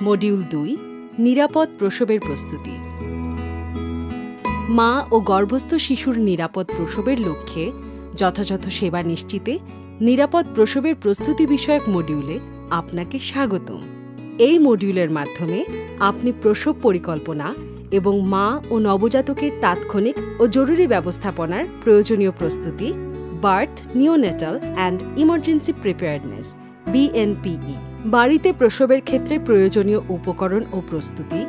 Module ২ নিরাপদ প্রসবের প্রস্তুতি। মা ও গর্ভস্থ শিশুর নিরাপদ প্রসবের লক্ষ্যে যথাযথ সেবা নিশ্চিতে নিরাপদ প্রসবের প্রস্তুতি বিষয়ক মডিউলে আপনাকে স্বাগতম। এই মডিউলের মাধ্যমে আপনি প্রসব পরিকল্পনা এবং মা ও নবজাতকের তাৎক্ষণিক ও জরুরি ব্যবস্থাপনার প্রয়োজনীয় প্রস্তুতি, birth, neonatal and emergency preparedness BNPE, বাড়িতে প্রসবের ক্ষেত্রে প্রয়োজনীয় উপকরণ ও প্রস্তুতি,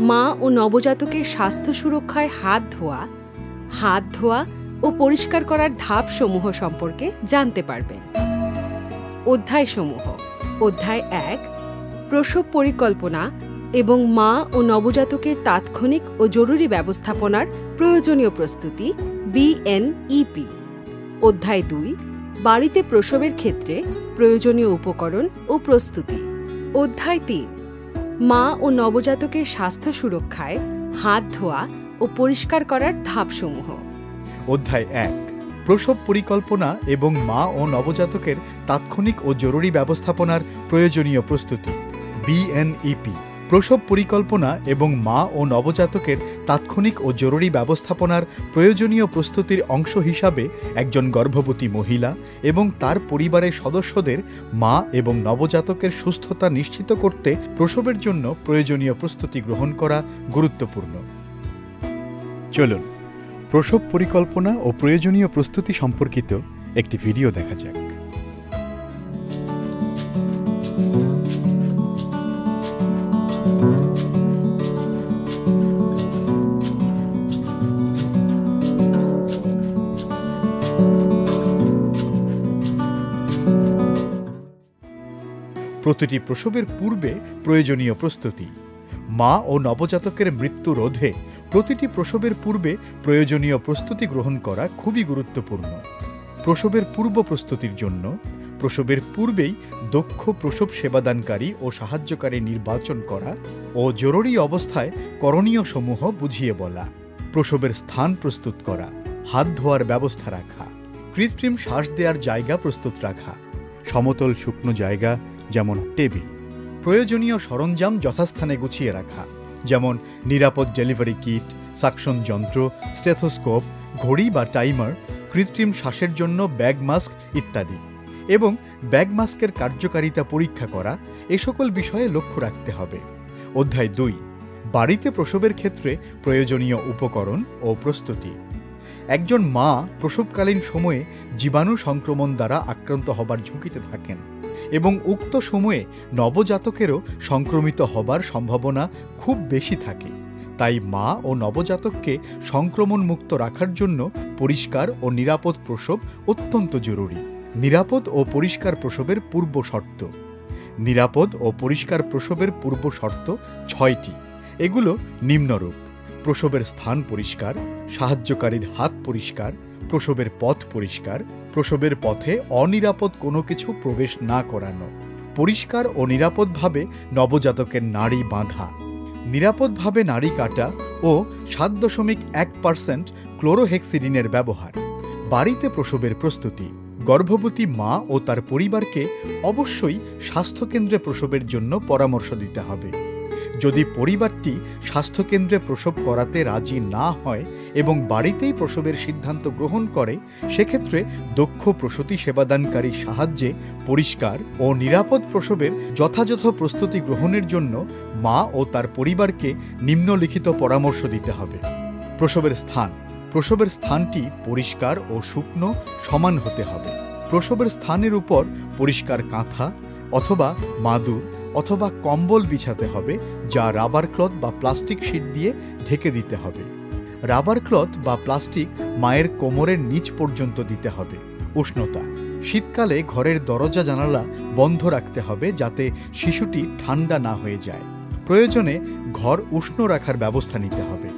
মা ও নবজাতকের স্বাস্থ্য সুরক্ষায় হাত ধোয়া ও পরিষ্কার করার ধাপসমূহ সম্পর্কে জানতে পারবেন। অধ্যায়সমূহ: অধ্যায় ১ প্রসব পরিকল্পনা এবং মা ও নবজাতকের তাৎক্ষণিক ও জরুরি ব্যবস্থাপনার প্রয়োজনীয় প্রস্তুতি BNEP। অধ্যায় ২ বাড়িতে প্রসবের ক্ষেত্রে প্রয়োজনীয় উপকরণ ও প্রস্তুতি। অধ্যায় ৩ মা ও নবজাতকের স্বাস্থ্য সুরক্ষায় হাত ধোয়া ও পরিষ্কার করার ধাপসমূহ। অধ্যায় ১ প্রসব পরিকল্পনা এবং মা ও নবজাতকের তাৎক্ষণিক ও জরুরি ব্যবস্থাপনার প্রয়োজনীয় প্রস্তুতি BNEP। প্রসব পরিকল্পনা এবং মা ও নবজাতকের তাৎক্ষণিক ও জরুরি ব্যবস্থাপনার প্রয়োজনীয় প্রস্তুতির অংশ হিসাবে একজন গর্ভবতী মহিলা এবং তার পরিবারের সদস্যদের মা এবং নবজাতকের সুস্থতা নিশ্চিত করতে প্রসবের জন্য প্রয়োজনীয় প্রস্তুতি গ্রহণ করা গুরুত্বপূর্ণ। চলুন প্রসব পরিকল্পনা ও প্রয়োজনীয় প্রস্তুতি সম্পর্কিত একটি ভিডিও দেখা যাক। প্রতিটি প্রসবের পূর্বে প্রয়োজনীয় প্রস্তুতি। মা ও নবজাতকের মৃত্যু রোধে প্রতিটি প্রসবের পূর্বে প্রয়োজনীয় প্রস্তুতি গ্রহণ করা খুবই গুরুত্বপূর্ণ। প্রসবের পূর্ব প্রস্তুতির জন্য প্রসবের পূর্বেই দক্ষ প্রসব সেবাদানকারী ও সাহায্যকারী নির্বাচন করা ও জরুরি অবস্থায় করণীয় সমূহ বুঝিয়ে বলা। প্রসবের স্থান প্রস্তুত করা, হাত ধোয়ার ব্যবস্থা রাখা, কৃত্রিম শ্বাস দেওয়ার জায়গা প্রস্তুত রাখা, সমতল শুকনো জায়গা যেমন টেবিল, প্রয়োজনীয় সরঞ্জাম যথাস্থানে গুছিয়ে রাখা যেমন নিরাপদ ডেলিভারি কিট, সাকশন যন্ত্র, স্টেথোস্কোপ, ঘড়ি বা টাইমার, কৃত্রিম শ্বাসের জন্য ব্যাগ মাস্ক ইত্যাদি, এবং ব্যাগ মাস্কের কার্যকারিতা পরীক্ষা করা, এ সকল বিষয়ে লক্ষ্য রাখতে হবে। অধ্যায় ২ বাড়িতে প্রসবের ক্ষেত্রে প্রয়োজনীয় উপকরণ ও প্রস্তুতি। একজন মা প্রসবকালীন সময়ে জীবাণু সংক্রমণ দ্বারা আক্রান্ত হবার ঝুঁকিতে থাকেন এবং উক্ত সময়ে নবজাতকেরও সংক্রমিত হবার সম্ভাবনা খুব বেশি থাকে। তাই মা ও নবজাতককে সংক্রমণমুক্ত রাখার জন্য পরিষ্কার ও নিরাপদ প্রসব অত্যন্ত জরুরি। নিরাপদ ও পরিষ্কার প্রসবের পূর্ব শর্ত। নিরাপদ ও পরিষ্কার প্রসবের পূর্ব শর্ত ৬টি। এগুলো নিম্নরূপ: প্রসবের স্থান পরিষ্কার, সাহায্যকারীর হাত পরিষ্কার, প্রসবের পথ পরিষ্কার, প্রসবের পথে অনিরাপদ কোনো কিছু প্রবেশ না করানো, পরিষ্কার ও নিরাপদভাবে নবজাতকের নাড়ি বাঁধা, নিরাপদভাবে নাড়ি কাটা ও ৭.১% ক্লোরোহেক্সিডিনের ব্যবহার। বাড়িতে প্রসবের প্রস্তুতি। গর্ভবতী মা ও তার পরিবারকে অবশ্যই স্বাস্থ্যকেন্দ্রে প্রসবের জন্য পরামর্শ দিতে হবে। যদি পরিবারটি স্বাস্থ্যকেন্দ্রে প্রসব করাতে রাজি না হয় এবং বাড়িতেই প্রসবের সিদ্ধান্ত গ্রহণ করে, সেক্ষেত্রে দক্ষ প্রসূতি সেবাদানকারীর সাহায্যে পরিষ্কার ও নিরাপদ প্রসবের যথাযথ প্রস্তুতি গ্রহণের জন্য মা ও তার পরিবারকে নিম্নলিখিত পরামর্শ দিতে হবে। প্রসবের স্থান। প্রসবের স্থানটি পরিষ্কার ও শুকনো সমান হতে হবে। প্রসবের স্থানের উপর পরিষ্কার কাঁথা অথবা মাদুর অথবা কম্বল বিছাতে হবে, যা রাবার ক্লথ বা প্লাস্টিক শীট দিয়ে ঢেকে দিতে হবে। রাবার ক্লথ বা প্লাস্টিক মায়ের কোমরের নিচ পর্যন্ত দিতে হবে। উষ্ণতা। শীতকালে ঘরের দরজা জানালা বন্ধ রাখতে হবে যাতে শিশুটি ঠান্ডা না হয়ে যায়। প্রয়োজনে ঘর উষ্ণ রাখার ব্যবস্থা নিতে হবে।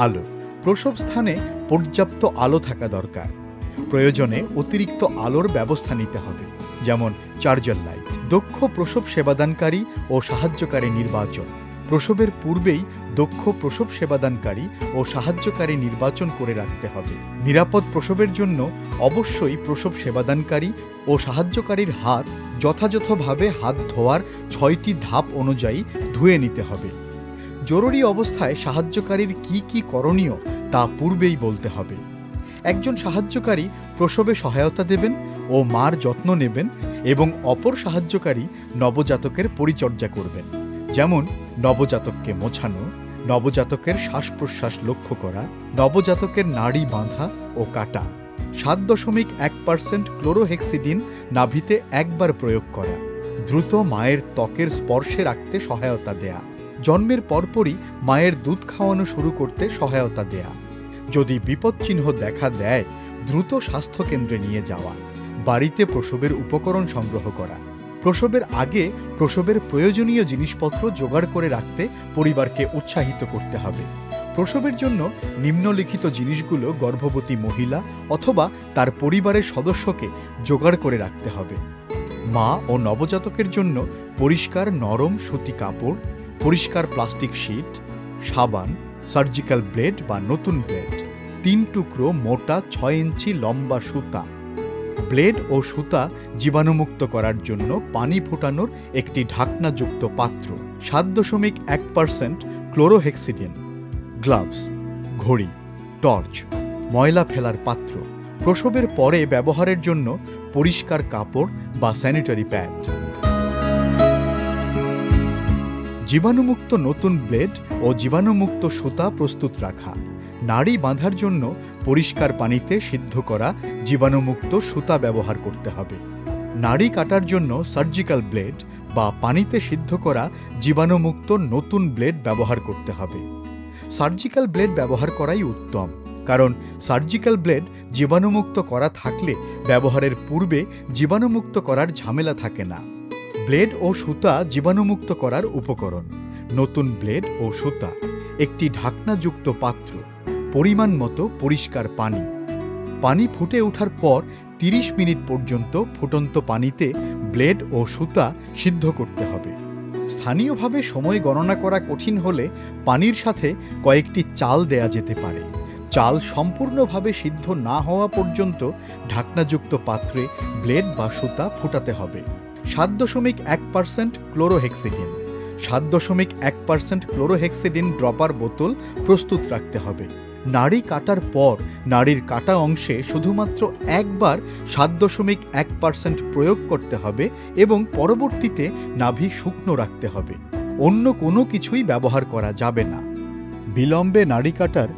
আলো। প্রসব স্থানে পর্যাপ্ত আলো থাকা দরকার। প্রয়োজনে অতিরিক্ত আলোর ব্যবস্থা নিতে হবে, যেমন চার্জার লাইট। দক্ষ প্রসব সেবাদানকারী ও সাহায্যকারী নির্বাচন। প্রসবের পূর্বেই দক্ষ প্রসব সেবাদানকারী ও সাহায্যকারী নির্বাচন করে রাখতে হবে। নিরাপদ প্রসবের জন্য অবশ্যই প্রসব সেবাদানকারী ও সাহায্যকারীর হাত যথাযথভাবে হাত ধোয়ার 6টি ধাপ অনুযায়ী ধুয়ে নিতে হবে। জরুরি অবস্থায় সাহায্যকারীর কি করণীয় তা পূর্বেই বলতে হবে। একজন সাহায্যকারী প্রসবে সহায়তা দেবেন ও মার যত্ন নেবেন এবং অপর সাহায্যকারী নবজাতকের পরিচর্যা করবেন, যেমন নবজাতককে মোছানো, নবজাতকের শ্বাস প্রশ্বাস লক্ষ্য করা, নবজাতকের নাড়ি বাঁধা ও কাটা। 7.1% ক্লোরোহেক্সিডিন নাভিতে একবার প্রয়োগ করা, দ্রুত মায়ের ত্বকের স্পর্শে রাখতে সহায়তা দেয়া, জন্মের পরপরই মায়ের দুধ খাওয়ানো শুরু করতে সহায়তা দেয়া, যদি বিপদচিহ্ন দেখা দেয় দ্রুত স্বাস্থ্যকেন্দ্রে নিয়ে যাওয়া, বাড়িতে প্রসবের উপকরণ সংগ্রহ করা। প্রসবের আগে প্রসবের প্রয়োজনীয় জিনিসপত্র জোগাড় করে রাখতে পরিবারকে উৎসাহিত করতে হবে। প্রসবের জন্য নিম্নলিখিত জিনিসগুলো গর্ভবতী মহিলা অথবা তার পরিবারের সদস্যকে জোগাড় করে রাখতে হবে। মা ও নবজাতকের জন্য পরিষ্কার নরম সুতি কাপড়, পরিষ্কার প্লাস্টিক শীট, সাবান, সার্জিক্যাল ব্লেড বা নতুন ব্লেড, 3 টুকরো মোটা 6 ইঞ্চি লম্বা সুতা। ব্লেড ও সুতা জীবাণুমুক্ত করার জন্য পানি ফোটানোর একটি ঢাকনাযুক্ত পাত্র, 7.1% ক্লোরোহেক্সিডিন, গ্লাভস, ঘড়ি, টর্চ, ময়লা ফেলার পাত্র, প্রসবের পরে ব্যবহারের জন্য পরিষ্কার কাপড় বা স্যানিটারি প্যাড। জীবাণুমুক্ত নতুন ব্লেড ও জীবাণুমুক্ত সুতা প্রস্তুত রাখা। নাড়ি বাঁধার জন্য পরিষ্কার পানিতে সিদ্ধ করা জীবাণুমুক্ত সুতা ব্যবহার করতে হবে। নাড়ি কাটার জন্য সার্জিক্যাল ব্লেড বা পানিতে সিদ্ধ করা জীবাণুমুক্ত নতুন ব্লেড ব্যবহার করতে হবে। সার্জিক্যাল ব্লেড ব্যবহার করাই উত্তম, কারণ সার্জিক্যাল ব্লেড জীবাণুমুক্ত করা থাকলে ব্যবহারের পূর্বে জীবাণুমুক্ত করার ঝামেলা থাকে না। ব্লেড ও সুতা জীবাণুমুক্ত করার উপকরণ: নতুন ব্লেড ও সুতা, একটি ঢাকনাযুক্ত পাত্র, পরিমাণ মতো পরিষ্কার পানি। পানি ফুটে ওঠার পর 30 মিনিট পর্যন্ত ফুটন্ত পানিতে ব্লেড ও সুতা সিদ্ধ করতে হবে। স্থানীয়ভাবে সময় গণনা করা কঠিন হলে পানির সাথে কয়েকটি চাল দেয়া যেতে পারে। চাল সম্পূর্ণভাবে সিদ্ধ না হওয়া পর্যন্ত ঢাকনাযুক্ত পাত্রে ব্লেড বা সুতা ফুটাতে হবে। 7.1% ক্লোরোহেক্সিডিন, 7.1% ক্লোরোহেক্সিডিন ড্রপার বোতল প্রস্তুত রাখতে হবে। নাড়ি কাটার পর নাড়ির কাটা অংশে শুধুমাত্র একবার 7.1% প্রয়োগ করতে হবে এবং পরবর্তীতে নাভি শুকনো রাখতে হবে। অন্য কোনো কিছুই ব্যবহার করা যাবে না। বিলম্বে নাড়ি কাটার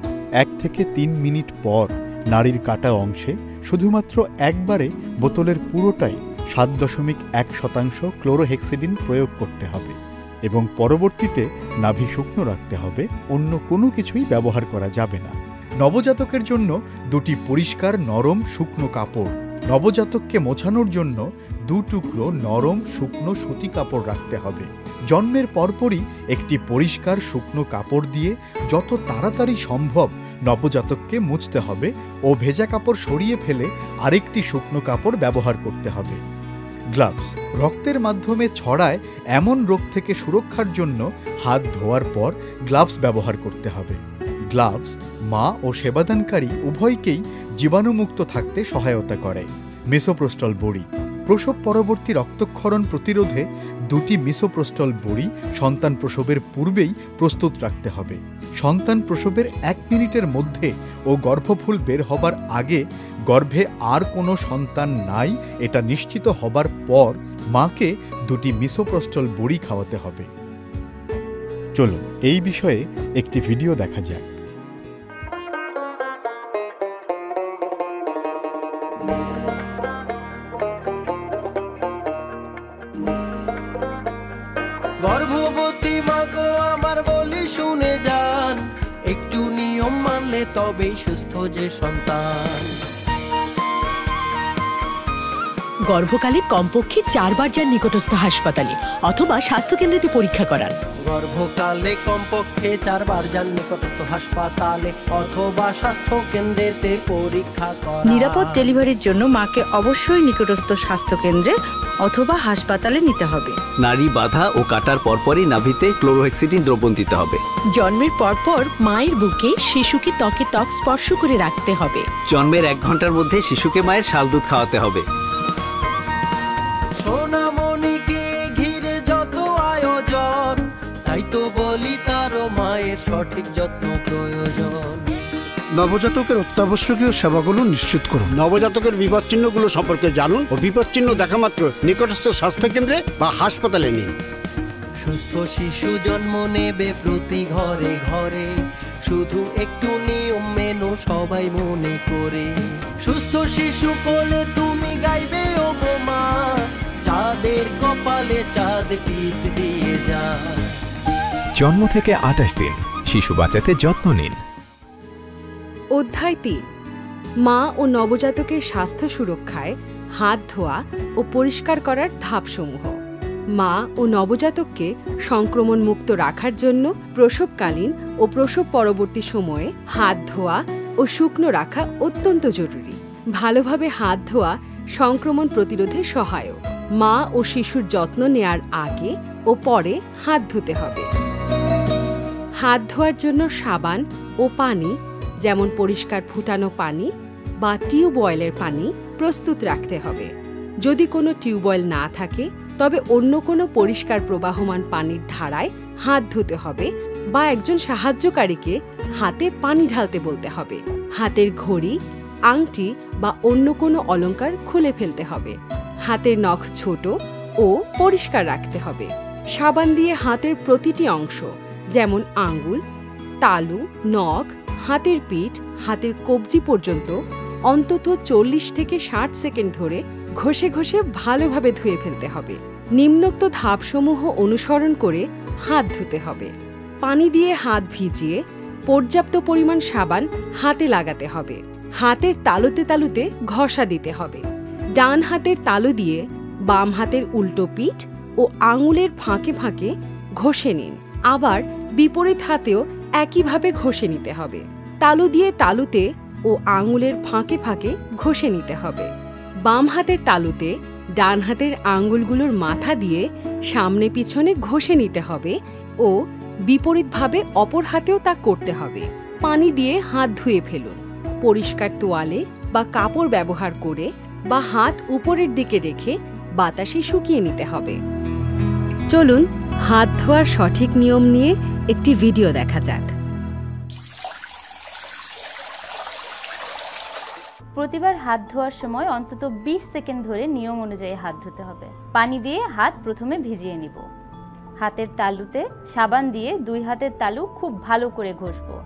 1 থেকে 3 মিনিট পর নাড়ির কাটা অংশে শুধুমাত্র একবারে বোতলের পুরোটাই 7.1% ক্লোরোহেক্সিডিন প্রয়োগ করতে হবে এবং পরবর্তীতে নাভি শুকনো রাখতে হবে। অন্য কোনো কিছুই ব্যবহার করা যাবে না। নবজাতকের জন্য 2টি পরিষ্কার নরম শুকনো কাপড়। নবজাতককে মোছানোর জন্য 2 টুকরো নরম শুকনো সুতি কাপড় রাখতে হবে। জন্মের পরপরই একটি পরিষ্কার শুকনো কাপড় দিয়ে যত তাড়াতাড়ি সম্ভব নবজাতককে মুছতে হবে ও ভেজা কাপড় সরিয়ে ফেলে আরেকটি শুকনো কাপড় ব্যবহার করতে হবে। গ্লাভস, রক্তের মাধ্যমে ছড়ায় এমন রোগ থেকে সুরক্ষার জন্য হাত ধোয়ার পর গ্লাভস ব্যবহার করতে হবে। গ্লাভস মা ও সেবাদানকারী উভয়কেই জীবাণুমুক্ত থাকতে সহায়তা করে। মিসোপ্রোস্টল বড়ি, প্রসব পরবর্তী রক্তক্ষরণ প্রতিরোধে 2টি মিসোপ্রোস্টল বড়ি সন্তান প্রসবের পূর্বেই প্রস্তুত রাখতে হবে। সন্তান প্রসবের 1 মিনিটের মধ্যে ও গর্ভফুল বের হবার আগে গর্ভে আর কোনো সন্তান নাই এটা নিশ্চিত হবার পর মাকে 2টি মিসোপ্রোস্টল বড়ি খাওয়াতে হবে। চলুন এই বিষয়ে একটি ভিডিও দেখা যাক। গর্ভবতী মা গো আমার বলি শুনে যান, একটু নিয়ম মানলে তবেই সুস্থ যে সন্তান। গর্ভকালে কমপক্ষে 4 বার যান নিকটস্থ হাসপাতালে অথবা স্বাস্থ্যকেন্দ্রেতে পরীক্ষা করান। গর্ভকালে কমপক্ষে 4 বার যান নিকটস্থ হাসপাতালে অথবা স্বাস্থ্য কেন্দ্রেতে পরীক্ষা করান। নিরাপদ ডেলিভারির জন্য মাকে অবশ্যই নিকটস্থ স্বাস্থ্যকেন্দ্রে অথবা হাসপাতালে নিতে হবে। নাড়ি বাঁধা ও কাটার পরপরই নাভিতে ক্লোরোহেক্সিডিন দ্রবণ দিতে হবে। জন্মের পরপর মায়ের বুকে শিশুকে ত্বকে ত্বক স্পর্শ করে রাখতে হবে। জন্মের 1 ঘন্টার মধ্যে শিশুকে মায়ের শাল দুধ খাওয়াতে হবে। সোনামণিকে ঘিরে যত আয়োজন, তাই তো বলি তারও মায়ের সঠিক যত্ন প্রয়োজন। নবজাতকের অত্যাবশ্যকীয় সেবাগুলো নিশ্চিত করুন। নবজাতকের বিপদচিহ্নগুলো সম্পর্কে জানুন ও বিপদচিহ্ন দেখা মাত্র নিকটস্থ স্বাস্থ্যকেন্দ্রে বা হাসপাতালে নিন। সুস্থ শিশু জন্ম নেবে প্রতি ঘরে ঘরে, শুধু একটু নিয়ম মেনো সবাই মনে করে। সুস্থ শিশু কোলে তুমি গাইবে ও গো মা, চাঁদের কপালে চাঁদ টিপ দিয়ে যা। জন্ম থেকে 28 দিন শিশু বাঁচাতে যত্ন নিন। অধ্যায় 3, মা ও নবজাতকের স্বাস্থ্য সুরক্ষায় হাত ধোয়া ও পরিষ্কার করার ধাপসমূহ। মা ও নবজাতককে সংক্রমণ মুক্ত রাখার জন্য প্রসবকালীন ও প্রসব পরবর্তী সময়ে হাত ধোয়া ও শুকনো রাখা অত্যন্ত জরুরি। ভালোভাবে হাত ধোয়া সংক্রমণ প্রতিরোধে সহায়ক। মা ও শিশুর যত্ন নেয়ার আগে ও পরে হাত ধুতে হবে। হাত ধোয়ার জন্য সাবান ও পানি, যেমন পরিষ্কার ফুটানো পানি বা টিউবওয়েলের পানি প্রস্তুত রাখতে হবে। যদি কোনো টিউবওয়েল না থাকে তবে অন্য কোনো পরিষ্কার প্রবাহমান পানির ধারায় হাত ধুতে হবে বা একজন সাহায্যকারীকে হাতে পানি ঢালতে বলতে হবে। হাতের ঘড়ি, আংটি বা অন্য কোনো অলংকার খুলে ফেলতে হবে। হাতের নখ ছোট ও পরিষ্কার রাখতে হবে। সাবান দিয়ে হাতের প্রতিটি অংশ, যেমন আঙ্গুল, তালু, নখ, হাতের পিঠ, হাতের কবজি পর্যন্ত অন্তত 40 থেকে 60 সেকেন্ড ধরে ঘষে ঘষে ভালোভাবে ধুয়ে ফেলতে হবে। নিম্নোক্ত ধাপসমূহ অনুসরণ করে হাত ধুতে হবে। পানি দিয়ে হাত ভিজিয়ে পর্যাপ্ত পরিমাণ সাবান হাতে লাগাতে হবে। হাতের তালুতে তালুতে ঘষা দিতে হবে। ডান হাতের তালু দিয়ে বাম হাতের উল্টো পিঠ ও আঙুলের ফাঁকে ফাঁকে ঘষে নিন। আবার বিপরীত হাতেও একইভাবে ঘষে নিতে হবে। তালু দিয়ে তালুতে ও আঙুলের ফাঁকে ফাঁকে ঘষে নিতে হবে। বাম হাতের তালুতে ডান হাতের আঙ্গুলগুলোর মাথা দিয়ে সামনে পিছনে ঘষে নিতে হবে ও বিপরীতভাবে অপর হাতেও তা করতে হবে। পানি দিয়ে হাত ধুয়ে ফেলুন। পরিষ্কার তোয়ালে বা কাপড় ব্যবহার করে বা হাত উপরের দিকে রেখে বাতাসে শুকিয়ে নিতে হবে। চলুন হাত ধোয়ার সঠিক নিয়ম নিয়ে একটি ভিডিও দেখা যাক। প্রতিবার হাত ধোয়ার সময় অন্তত 20 সেকেন্ড ধরে নিয়ম অনুযায়ী হাত ধুতে হবে। পানি দিয়ে হাত প্রথমে ভিজিয়ে নিব। হাতের তালুতে সাবান দিয়ে 2 হাতের তালু খুব ভালো করে ঘষবো।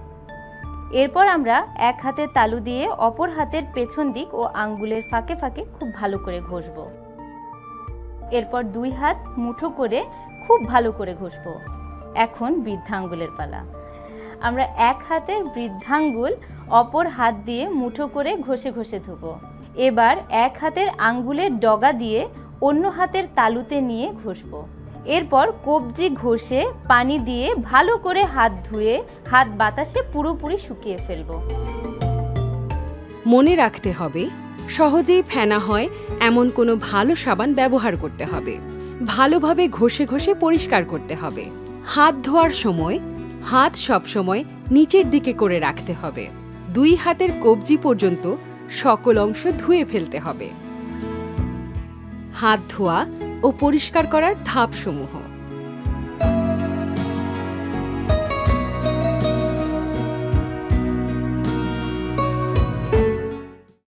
এরপর আমরা 1 হাতের তালু দিয়ে অপর হাতের পেছন দিক ও আঙ্গুলের ফাঁকে ফাঁকে খুব ভালো করে ঘষবো। এরপর 2 হাত মুঠো করে খুব ভালো করে ঘষবো। এখন বৃদ্ধাঙ্গুলের পালা। আমরা 1 হাতের বৃদ্ধাঙ্গুল অপর হাত দিয়ে মুঠো করে ঘষে ঘষে ধুবো। এবার 1 হাতের আঙ্গুলের ডগা দিয়ে অন্য হাতের তালুতে নিয়ে ঘষবো। এরপর কবজি ঘষে পানি দিয়ে ভালো করে হাত ধুয়ে হাত বাতাসে পুরোপুরি শুকিয়ে ফেলবো। মনে রাখতে হবে, সহজেই ফেনা হয় এমন কোনো ভালো সাবান ব্যবহার করতে হবে। ভালোভাবে ঘষে ঘষে পরিষ্কার করতে হবে। হাত ধোয়ার সময় হাত সবসময় নিচের দিকে করে রাখতে হবে। 2 হাতের কবজি পর্যন্ত সকল অংশ ধুয়ে ফেলতে হবে। হাত ধোয়া ও পরিষ্কার করার ধাপসমূহ।